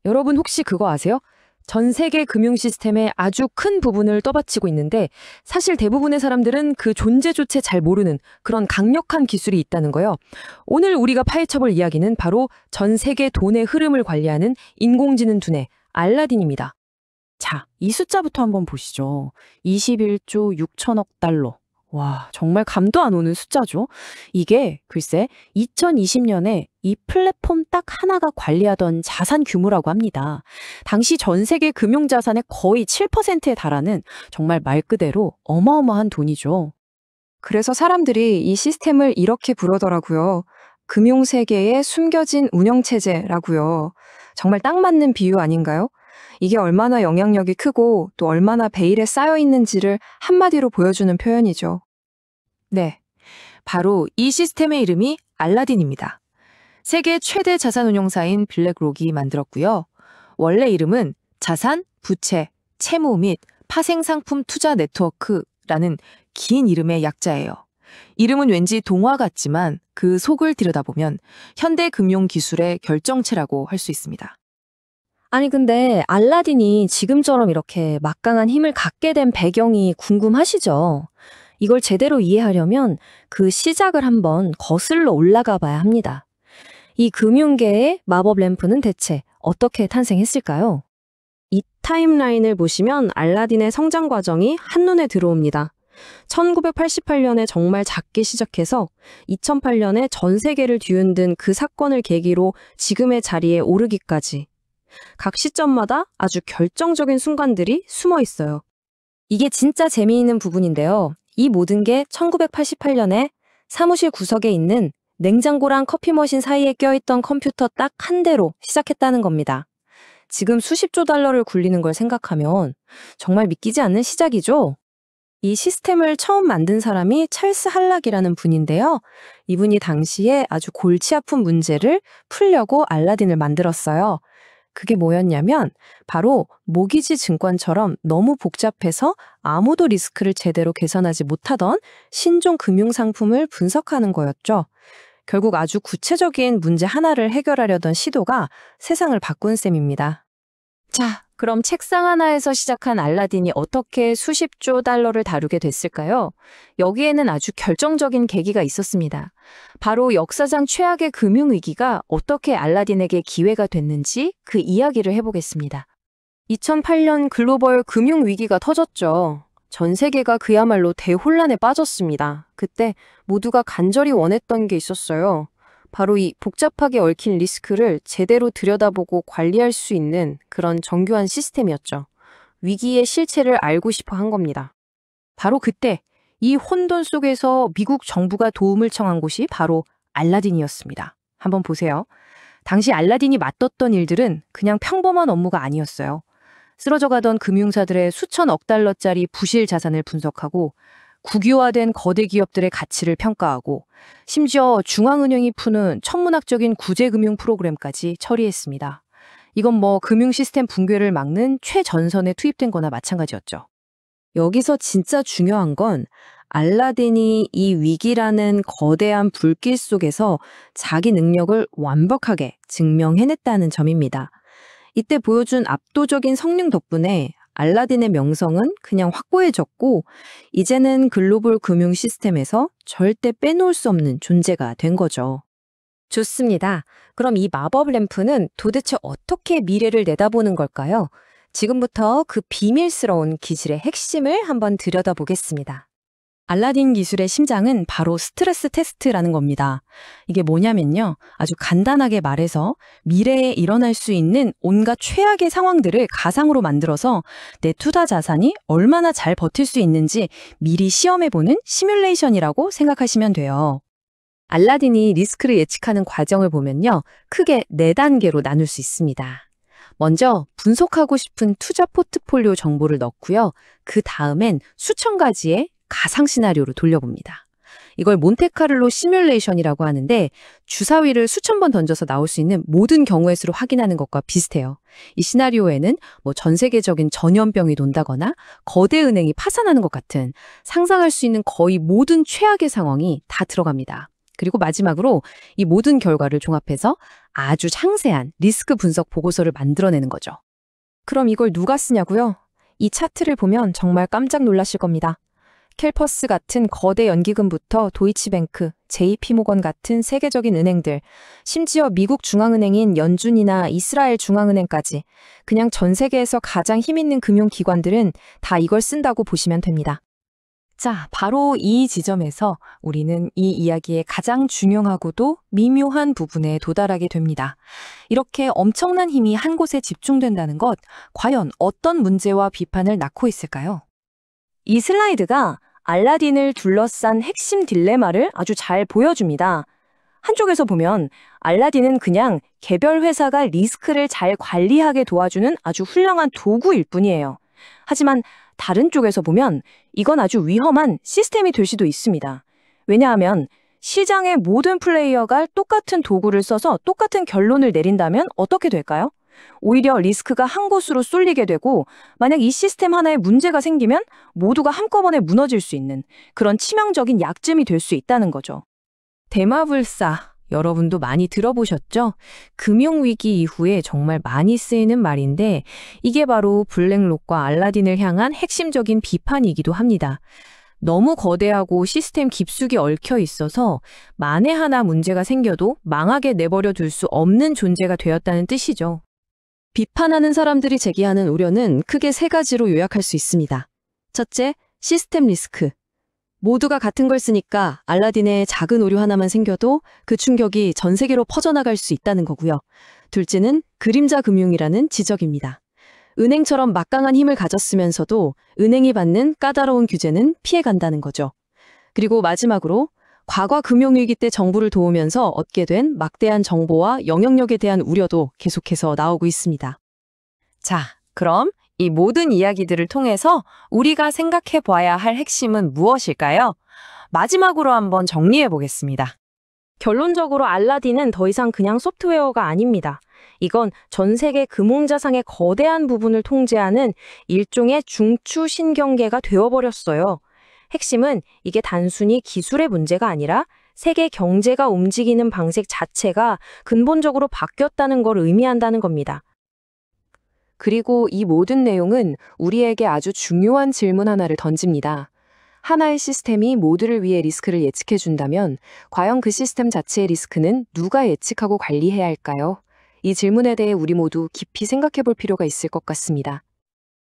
여러분 혹시 그거 아세요? 전 세계 금융 시스템의 아주 큰 부분을 떠받치고 있는데 사실 대부분의 사람들은 그 존재조차 잘 모르는 그런 강력한 기술이 있다는 거요. 오늘 우리가 파헤쳐볼 이야기는 바로 전 세계 돈의 흐름을 관리하는 인공지능 두뇌 알라딘입니다. 자, 이 숫자부터 한번 보시죠. 21조 6천억 달러. 와, 정말 감도 안 오는 숫자죠. 이게 글쎄 2020년에 이 플랫폼 딱 하나가 관리하던 자산 규모라고 합니다. 당시 전 세계 금융 자산의 거의 7%에 달하는 정말 말 그대로 어마어마한 돈이죠. 그래서 사람들이 이 시스템을 이렇게 부르더라고요. 금융 세계의 숨겨진 운영체제라고요. 정말 딱 맞는 비유 아닌가요? 이게 얼마나 영향력이 크고 또 얼마나 베일에 쌓여 있는지를 한마디로 보여주는 표현이죠. 네, 바로 이 시스템의 이름이 알라딘입니다. 세계 최대 자산 운용사인 블랙록이 만들었고요. 원래 이름은 자산, 부채, 채무 및 파생상품 투자 네트워크라는 긴 이름의 약자예요. 이름은 왠지 동화 같지만 그 속을 들여다보면 현대 금융 기술의 결정체라고 할 수 있습니다. 아니 근데 알라딘이 지금처럼 이렇게 막강한 힘을 갖게 된 배경이 궁금하시죠? 이걸 제대로 이해하려면 그 시작을 한번 거슬러 올라가 봐야 합니다. 이 금융계의 마법 램프는 대체 어떻게 탄생했을까요? 이 타임라인을 보시면 알라딘의 성장 과정이 한눈에 들어옵니다. 1988년에 정말 작게 시작해서 2008년에 전 세계를 뒤흔든 그 사건을 계기로 지금의 자리에 오르기까지. 각 시점마다 아주 결정적인 순간들이 숨어 있어요. 이게 진짜 재미있는 부분인데요. 이 모든 게 1988년에 사무실 구석에 있는 냉장고랑 커피 머신 사이에 껴있던 컴퓨터 딱 한 대로 시작했다는 겁니다. 지금 수십조 달러를 굴리는 걸 생각하면 정말 믿기지 않는 시작이죠? 이 시스템을 처음 만든 사람이 찰스 할락이라는 분인데요. 이분이 당시에 아주 골치 아픈 문제를 풀려고 알라딘을 만들었어요. 그게 뭐였냐면 바로 모기지 증권처럼 너무 복잡해서 아무도 리스크를 제대로 계산하지 못하던 신종 금융상품을 분석하는 거였죠. 결국 아주 구체적인 문제 하나를 해결하려던 시도가 세상을 바꾼 셈입니다. 자, 그럼 책상 하나에서 시작한 알라딘이 어떻게 수십조 달러를 다루게 됐을까요? 여기에는 아주 결정적인 계기가 있었습니다. 바로 역사상 최악의 금융위기가 어떻게 알라딘에게 기회가 됐는지 그 이야기를 해보겠습니다. 2008년 글로벌 금융위기가 터졌죠. 전 세계가 그야말로 대혼란에 빠졌습니다. 그때 모두가 간절히 원했던 게 있었어요. 바로 이 복잡하게 얽힌 리스크를 제대로 들여다보고 관리할 수 있는 그런 정교한 시스템이었죠. 위기의 실체를 알고 싶어 한 겁니다. 바로 그때 이 혼돈 속에서 미국 정부가 도움을 청한 곳이 바로 알라딘이었습니다. 한번 보세요. 당시 알라딘이 맡았던 일들은 그냥 평범한 업무가 아니었어요. 쓰러져가던 금융사들의 수천억 달러짜리 부실 자산을 분석하고 국유화된 거대 기업들의 가치를 평가하고 심지어 중앙은행이 푸는 천문학적인 구제금융 프로그램까지 처리했습니다. 이건 뭐 금융 시스템 붕괴를 막는 최전선에 투입된 거나 마찬가지였죠. 여기서 진짜 중요한 건 알라딘이 이 위기라는 거대한 불길 속에서 자기 능력을 완벽하게 증명해냈다는 점입니다. 이때 보여준 압도적인 성능 덕분에 알라딘의 명성은 그냥 확고해졌고 이제는 글로벌 금융 시스템에서 절대 빼놓을 수 없는 존재가 된 거죠. 좋습니다. 그럼 이 마법 램프는 도대체 어떻게 미래를 내다보는 걸까요? 지금부터 그 비밀스러운 기술의 핵심을 한번 들여다보겠습니다. 알라딘 기술의 심장은 바로 스트레스 테스트라는 겁니다. 이게 뭐냐면요. 아주 간단하게 말해서 미래에 일어날 수 있는 온갖 최악의 상황들을 가상으로 만들어서 내 투자 자산이 얼마나 잘 버틸 수 있는지 미리 시험해보는 시뮬레이션이라고 생각하시면 돼요. 알라딘이 리스크를 예측하는 과정을 보면요. 크게 4단계로 나눌 수 있습니다. 먼저 분석하고 싶은 투자 포트폴리오 정보를 넣고요. 그 다음엔 수천 가지의 가상 시나리오로 돌려봅니다. 이걸 몬테카를로 시뮬레이션이라고 하는데 주사위를 수천 번 던져서 나올 수 있는 모든 경우의 수를 확인하는 것과 비슷해요. 이 시나리오에는 뭐 전 세계적인 전염병이 돈다거나 거대 은행이 파산하는 것 같은 상상할 수 있는 거의 모든 최악의 상황이 다 들어갑니다. 그리고 마지막으로 이 모든 결과를 종합해서 아주 상세한 리스크 분석 보고서를 만들어내는 거죠. 그럼 이걸 누가 쓰냐고요? 이 차트를 보면 정말 깜짝 놀라실 겁니다. 캘퍼스 같은 거대 연기금부터 도이치뱅크, JP모건 같은 세계적인 은행들, 심지어 미국 중앙은행인 연준이나 이스라엘 중앙은행까지 그냥 전 세계에서 가장 힘 있는 금융기관들은 다 이걸 쓴다고 보시면 됩니다. 자, 바로 이 지점에서 우리는 이 이야기의 가장 중요하고도 미묘한 부분에 도달하게 됩니다. 이렇게 엄청난 힘이 한 곳에 집중된다는 것, 과연 어떤 문제와 비판을 낳고 있을까요? 이 슬라이드가 알라딘을 둘러싼 핵심 딜레마를 아주 잘 보여줍니다. 한쪽에서 보면 알라딘은 그냥 개별 회사가 리스크를 잘 관리하게 도와주는 아주 훌륭한 도구일 뿐이에요. 하지만 다른 쪽에서 보면 이건 아주 위험한 시스템이 될 수도 있습니다. 왜냐하면 시장의 모든 플레이어가 똑같은 도구를 써서 똑같은 결론을 내린다면 어떻게 될까요? 오히려 리스크가 한 곳으로 쏠리게 되고 만약 이 시스템 하나에 문제가 생기면 모두가 한꺼번에 무너질 수 있는 그런 치명적인 약점이 될 수 있다는 거죠. 대마불사, 여러분도 많이 들어보셨죠? 금융위기 이후에 정말 많이 쓰이는 말인데 이게 바로 블랙록과 알라딘을 향한 핵심적인 비판이기도 합니다. 너무 거대하고 시스템 깊숙이 얽혀 있어서 만에 하나 문제가 생겨도 망하게 내버려 둘 수 없는 존재가 되었다는 뜻이죠. 비판하는 사람들이 제기하는 우려는 크게 세 가지로 요약할 수 있습니다. 첫째, 시스템 리스크. 모두가 같은 걸 쓰니까 알라딘의 작은 오류 하나만 생겨도 그 충격이 전 세계로 퍼져나갈 수 있다는 거고요. 둘째는 그림자 금융이라는 지적입니다. 은행처럼 막강한 힘을 가졌으면서도 은행이 받는 까다로운 규제는 피해간다는 거죠. 그리고 마지막으로 과거 금융위기 때 정부를 도우면서 얻게 된 막대한 정보와 영향력에 대한 우려도 계속해서 나오고 있습니다. 자, 그럼 이 모든 이야기들을 통해서 우리가 생각해 봐야 할 핵심은 무엇일까요? 마지막으로 한번 정리해 보겠습니다. 결론적으로 알라딘은 더 이상 그냥 소프트웨어가 아닙니다. 이건 전 세계 금융자산의 거대한 부분을 통제하는 일종의 중추신경계가 되어버렸어요. 핵심은 이게 단순히 기술의 문제가 아니라 세계 경제가 움직이는 방식 자체가 근본적으로 바뀌었다는 걸 의미한다는 겁니다. 그리고 이 모든 내용은 우리에게 아주 중요한 질문 하나를 던집니다. 하나의 시스템이 모두를 위해 리스크를 예측해준다면 과연 그 시스템 자체의 리스크는 누가 예측하고 관리해야 할까요? 이 질문에 대해 우리 모두 깊이 생각해 볼 필요가 있을 것 같습니다.